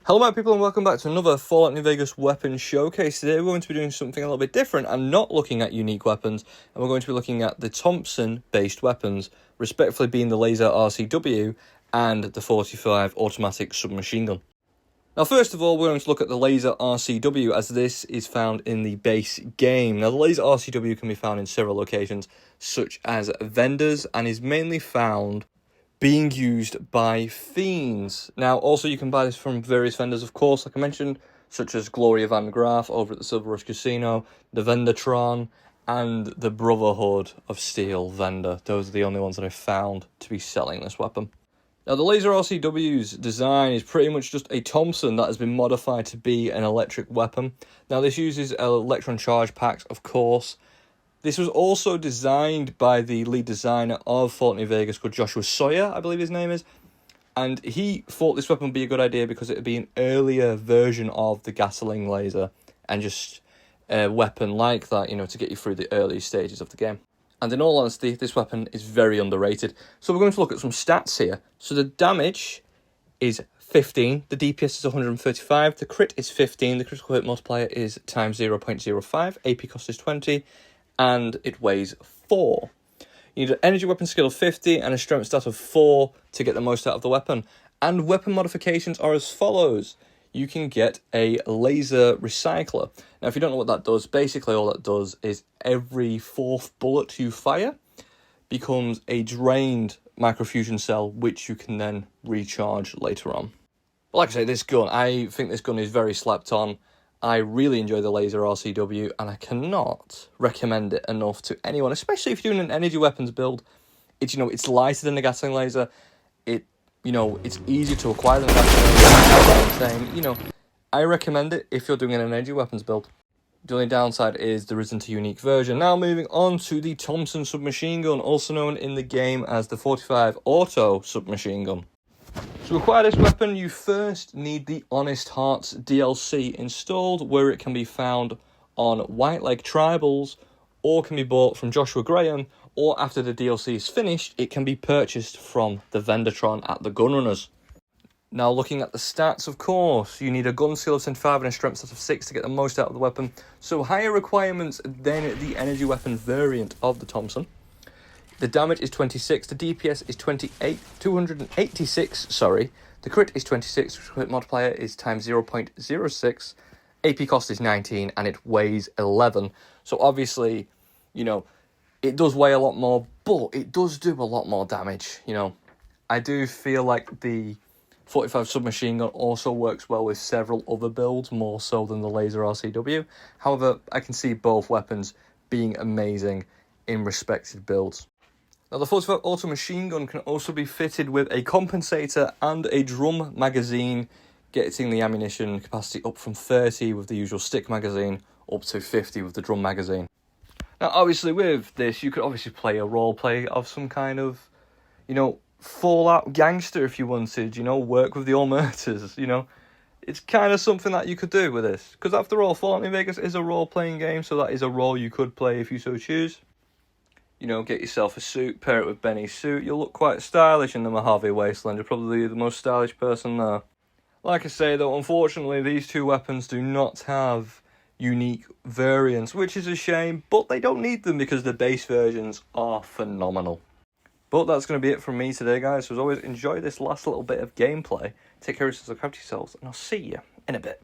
Hello my people and welcome back to another Fallout New Vegas weapons showcase. Today we're going to be doing something a little bit different and not looking at unique weapons, and we're going to be looking at the Thompson based weapons, respectively being the laser RCW and the 45 automatic submachine gun. Now first of all we're going to look at the laser RCW, as this is found in the base game. Now the laser RCW can be found in several locations such as vendors and is mainly found being used by fiends. Now, also you can buy this from various vendors, of course, like I mentioned, such as Gloria Van Graff over at the Silver Rush Casino, the Vendertron, and the Brotherhood of Steel vendor. Those are the only ones that I've found to be selling this weapon. Now, the laser RCW's design is pretty much just a Thompson that has been modified to be an electric weapon. Now, this uses electron charge packs, of course. This was also designed by the lead designer of Fallout New Vegas, called Joshua Sawyer, I believe his name is. And he thought this weapon would be a good idea because it would be an earlier version of the gasoline laser and just a weapon like that, you know, to get you through the early stages of the game. And in all honesty, this weapon is very underrated. So we're going to look at some stats here. So the damage is 15, the DPS is 135, the crit is 15, the critical hit multiplier is times 0.05, AP cost is 20, and it weighs 4. You need an energy weapon skill of 50 and a strength stat of 4 to get the most out of the weapon. And weapon modifications are as follows. You can get a laser recycler. Now, if you don't know what that does, basically all that does is every 4th bullet you fire becomes a drained microfusion cell, which you can then recharge later on. But like I say, this gun, I think this gun is very slept on. I really enjoy the laser RCW, and I cannot recommend it enough to anyone, especially if you're doing an energy weapons build. It's, you know, it's lighter than the gasoline laser. It's easier to acquire than the gasoline laser. You know, I recommend it if you're doing an energy weapons build. The only downside is there isn't a unique version. Now moving on to the Thompson submachine gun, also known in the game as the 45 auto submachine gun. To acquire this weapon, you first need the Honest Hearts DLC installed, where it can be found on White Leg Tribals, or can be bought from Joshua Graham, or after the DLC is finished, it can be purchased from the Vendertron at the Gunrunners. Now, looking at the stats, of course, you need a gun skill of 75 and a strength stat of 6 to get the most out of the weapon, so higher requirements than the energy weapon variant of the Thompson. The damage is 26, the DPS is 286, the crit is 26, the crit multiplier is times 0.06, AP cost is 19, and it weighs 11. So obviously, you know, it does weigh a lot more, but it does do a lot more damage, you know. I do feel like the 45 submachine gun also works well with several other builds, more so than the laser RCW. However, I can see both weapons being amazing in respected builds. Now, the 45 auto machine gun can also be fitted with a compensator and a drum magazine, getting the ammunition capacity up from 30 with the usual stick magazine up to 50 with the drum magazine. Now, obviously, with this, you could obviously play a role play of some kind of, you know, Fallout gangster if you wanted, you know, work with the All-Murters, you know. It's kind of something that you could do with this, because after all, Fallout New Vegas is a role-playing game, so that is a role you could play if you so choose. You know, get yourself a suit, pair it with Benny's suit. You'll look quite stylish in the Mojave Wasteland. You're probably the most stylish person there. Like I say, though, unfortunately, these two weapons do not have unique variants, which is a shame, but they don't need them because the base versions are phenomenal. But that's going to be it from me today, guys. So as always, enjoy this last little bit of gameplay. Take care of yourselves, look after yourselves, and I'll see you in a bit.